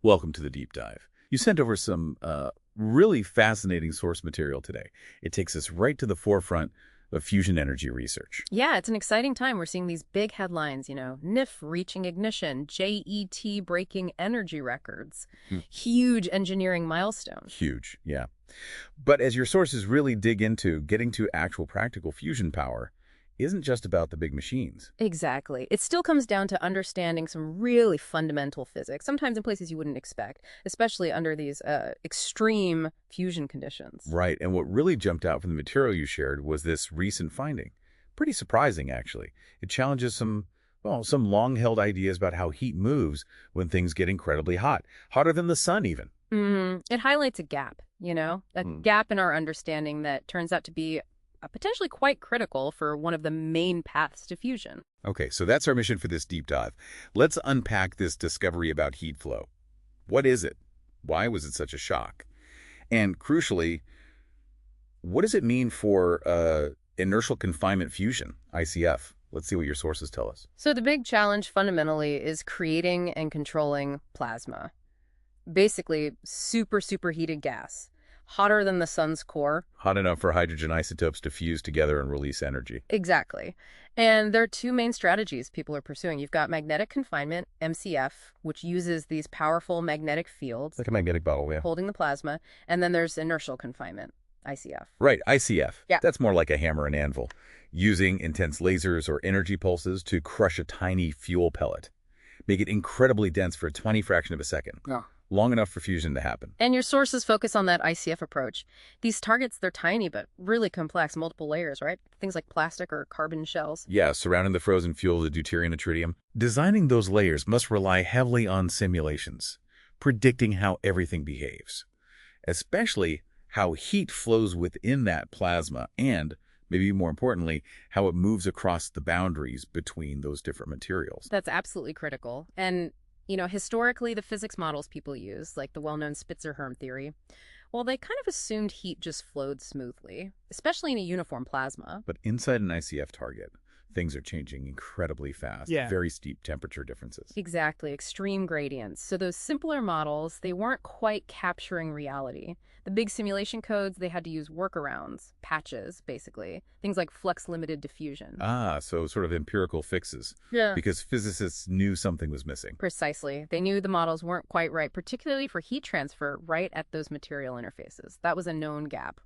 Welcome to the deep dive. You sent over some really fascinating source material today. It takes us right to the forefront of fusion energy research. Yeah, it's an exciting time. We're seeing these big headlines, NIF reaching ignition, JET breaking energy records, Hmm. huge engineering milestones. Huge, yeah. But as your sources really dig into getting to actual practical fusion power, isn't just about the big machines. Exactly. It still comes down to understanding some really fundamental physics, sometimes in places you wouldn't expect, especially under these extreme fusion conditions. Right, and what really jumped out from the material you shared was this recent finding. Pretty surprising, actually. It challenges some long-held ideas about how heat moves when things get incredibly hot, hotter than the sun even. It highlights a gap, a gap in our understanding that turns out to be potentially quite critical for one of the main paths to fusion. Okay, so that's our mission for this deep dive. Let's unpack this discovery about heat flow. What is it? Why was it such a shock? And crucially, what does it mean for inertial confinement fusion, ICF? Let's see what your sources tell us. So the big challenge fundamentally is creating and controlling plasma. Basically, superheated gas, hotter than the sun's core. Hot enough for hydrogen isotopes to fuse together and release energy. Exactly. And there are two main strategies people are pursuing. You've got magnetic confinement, MCF, which uses these powerful magnetic fields Like a magnetic bottle, yeah. holding the plasma. And then there's inertial confinement, ICF. Right, ICF. Yeah. That's more like a hammer and anvil, using intense lasers or energy pulses to crush a tiny fuel pellet. Make it incredibly dense for a tiny fraction of a second. Yeah. Long enough for fusion to happen. And your sources focus on that ICF approach. These targets, they're tiny but really complex, multiple layers, right? Things like plastic or carbon shells. Yeah, surrounding the frozen fuel, the deuterium and tritium. Designing those layers must rely heavily on simulations, predicting how everything behaves, especially how heat flows within that plasma and, maybe more importantly, how it moves across the boundaries between those different materials. That's absolutely critical. And historically, the physics models people use, like the well-known Spitzer-Herm theory, well, they kind of assumed heat just flowed smoothly, especially in a uniform plasma. But inside an ICF target, things are changing incredibly fast. Yeah. Very steep temperature differences. Exactly, extreme gradients. So those simpler models, they weren't quite capturing reality. The big simulation codes, they had to use workarounds, patches, basically. Things like flux-limited diffusion. Ah, so sort of empirical fixes. Yeah. Because physicists knew something was missing. Precisely. They knew the models weren't quite right, particularly for heat transfer right at those material interfaces. That was a known gap,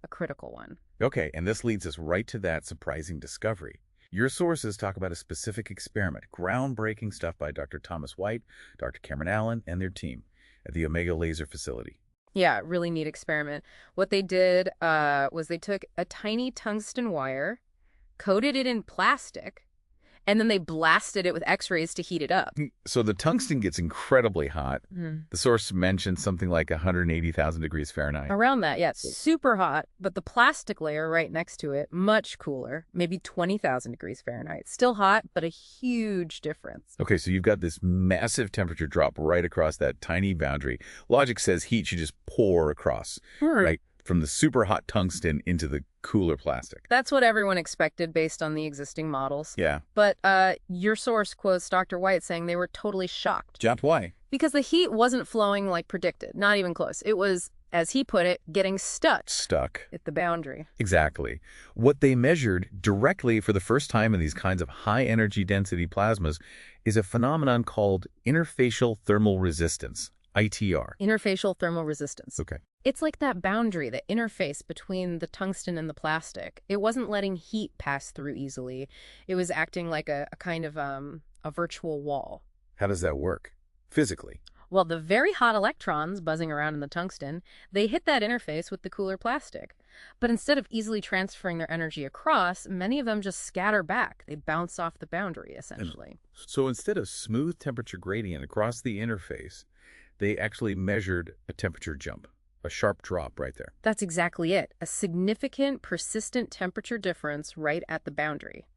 a critical one. Okay, and this leads us right to that surprising discovery. Your sources talk about a specific experiment, groundbreaking stuff by Dr. Thomas White, Dr. Cameron Allen, and their team at the Omega Laser Facility. Yeah, really neat experiment. What they did was they took a tiny tungsten wire, coated it in plastic, and then they blasted it with X-rays to heat it up. So the tungsten gets incredibly hot. The source mentioned something like 180,000 degrees Fahrenheit. Around that, yeah, it's super hot, but the plastic layer right next to it, much cooler, maybe 20,000 degrees Fahrenheit. Still hot, but a huge difference. Okay, so you've got this massive temperature drop right across that tiny boundary. Logic says heat should just pour across, right? From the super hot tungsten into the cooler plastic. That's what everyone expected based on the existing models. Yeah. But your source quotes Dr. White saying they were totally shocked. Jumped why? Because the heat wasn't flowing like predicted, not even close. It was, as he put it, getting stuck Stuck. at the boundary. Exactly. What they measured directly for the first time in these kinds of high energy density plasmas is a phenomenon called interfacial thermal resistance, ITR. Interfacial thermal resistance. Okay. It's like that boundary, the interface between the tungsten and the plastic. It wasn't letting heat pass through easily. It was acting like a kind of a virtual wall. How does that work? Physically. Well, the very hot electrons buzzing around in the tungsten, they hit that interface with the cooler plastic. But instead of easily transferring their energy across, many of them just scatter back. They bounce off the boundary, essentially. So instead of smooth temperature gradient across the interface, they actually measured a temperature jump. A sharp drop right there. That's exactly it. A significant, persistent temperature difference right at the boundary.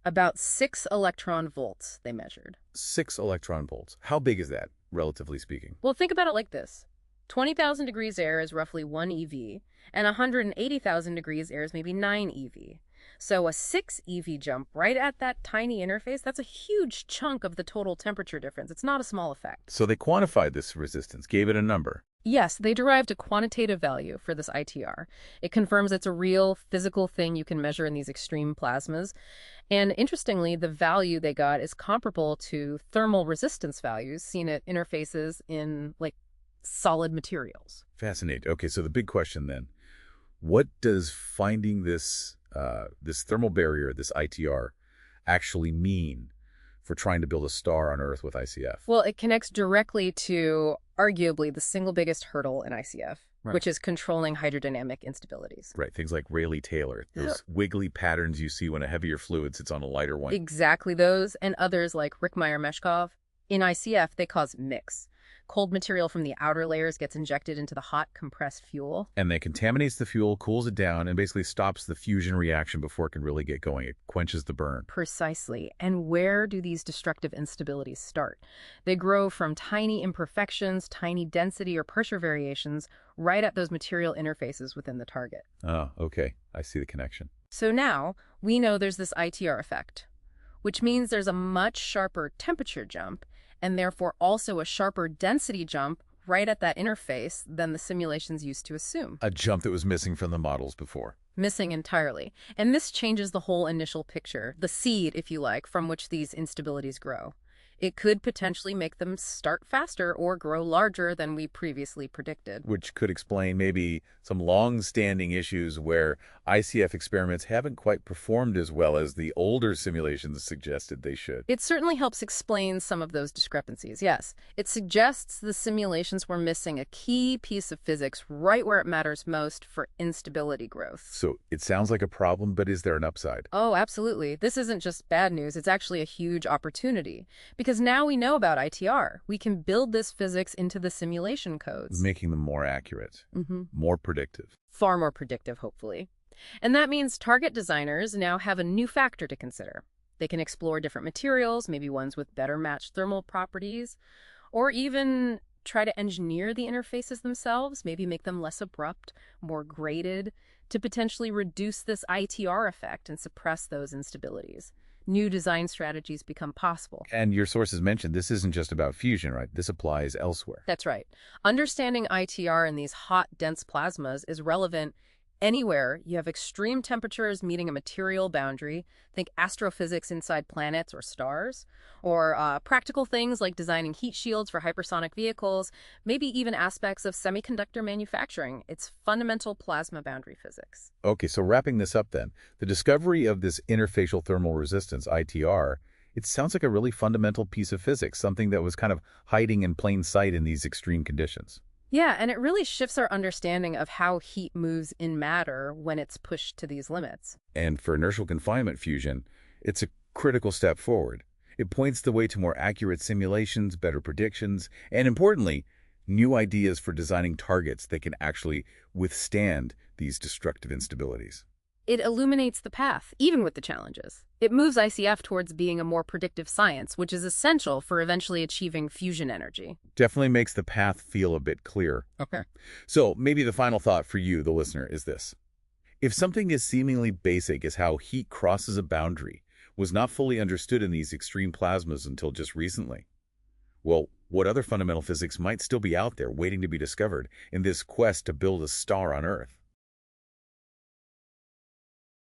About 6 electron volts they measured. 6 electron volts. How big is that, relatively speaking? Well, think about it like this. 20,000 degrees air is roughly 1 eV, and 180,000 degrees air is maybe 9 eV. So a 6 eV jump right at that tiny interface, that's a huge chunk of the total temperature difference. It's not a small effect. So they quantified this resistance, gave it a number. Yes, they derived a quantitative value for this ITR. It confirms it's a real physical thing you can measure in these extreme plasmas. And interestingly, the value they got is comparable to thermal resistance values seen at interfaces in like solid materials. Fascinating. Okay, so the big question then, what does finding this thermal barrier, this ITR, actually mean for trying to build a star on Earth with ICF? Well, it connects directly to arguably the single biggest hurdle in ICF, Right. which is controlling hydrodynamic instabilities. Right, things like Rayleigh-Taylor, those wiggly patterns you see when a heavier fluid sits on a lighter one. Exactly those, and others like Rickmeyer-Meshkov. In ICF, they cause mix. Cold material from the outer layers gets injected into the hot, compressed fuel. And that contaminates the fuel, cools it down, and basically stops the fusion reaction before it can really get going. It quenches the burn. Precisely. And where do these destructive instabilities start? They grow from tiny imperfections, tiny density or pressure variations, right at those material interfaces within the target. Oh, okay. I see the connection. So now we know there's this ITR effect, which means there's a much sharper temperature jump and therefore also a sharper density jump right at that interface than the simulations used to assume. A jump that was missing from the models before. Missing entirely. And this changes the whole initial picture, the seed, if you like, from which these instabilities grow. It could potentially make them start faster or grow larger than we previously predicted. Which could explain maybe some long-standing issues where ICF experiments haven't quite performed as well as the older simulations suggested they should. It certainly helps explain some of those discrepancies, yes. It suggests the simulations were missing a key piece of physics right where it matters most for instability growth. So it sounds like a problem, but is there an upside? Oh, absolutely. This isn't just bad news. It's actually a huge opportunity. Because now we know about ITR. We can build this physics into the simulation codes. Making them more accurate, more predictive. Far more predictive, hopefully. And that means target designers now have a new factor to consider. They can explore different materials, maybe ones with better matched thermal properties, or even try to engineer the interfaces themselves, maybe make them less abrupt, more graded, to potentially reduce this ITR effect and suppress those instabilities. New design strategies become possible. And your sources mentioned this isn't just about fusion, right? This applies elsewhere. That's right. Understanding ITR in these hot, dense plasmas is relevant anywhere you have extreme temperatures meeting a material boundary. Think astrophysics inside planets or stars, or practical things like designing heat shields for hypersonic vehicles, maybe even aspects of semiconductor manufacturing. It's fundamental plasma boundary physics. Okay, so wrapping this up then, the discovery of this interfacial thermal resistance, ITR, it sounds like a really fundamental piece of physics, something that was kind of hiding in plain sight in these extreme conditions. Yeah, and it really shifts our understanding of how heat moves in matter when it's pushed to these limits. And for inertial confinement fusion, it's a critical step forward. It points the way to more accurate simulations, better predictions, and importantly, new ideas for designing targets that can actually withstand these destructive instabilities. It illuminates the path, even with the challenges. It moves ICF towards being a more predictive science, which is essential for eventually achieving fusion energy. Definitely makes the path feel a bit clearer. Okay. So maybe the final thought for you, the listener, is this. If something as seemingly basic as how heat crosses a boundary was not fully understood in these extreme plasmas until just recently, well, what other fundamental physics might still be out there waiting to be discovered in this quest to build a star on Earth?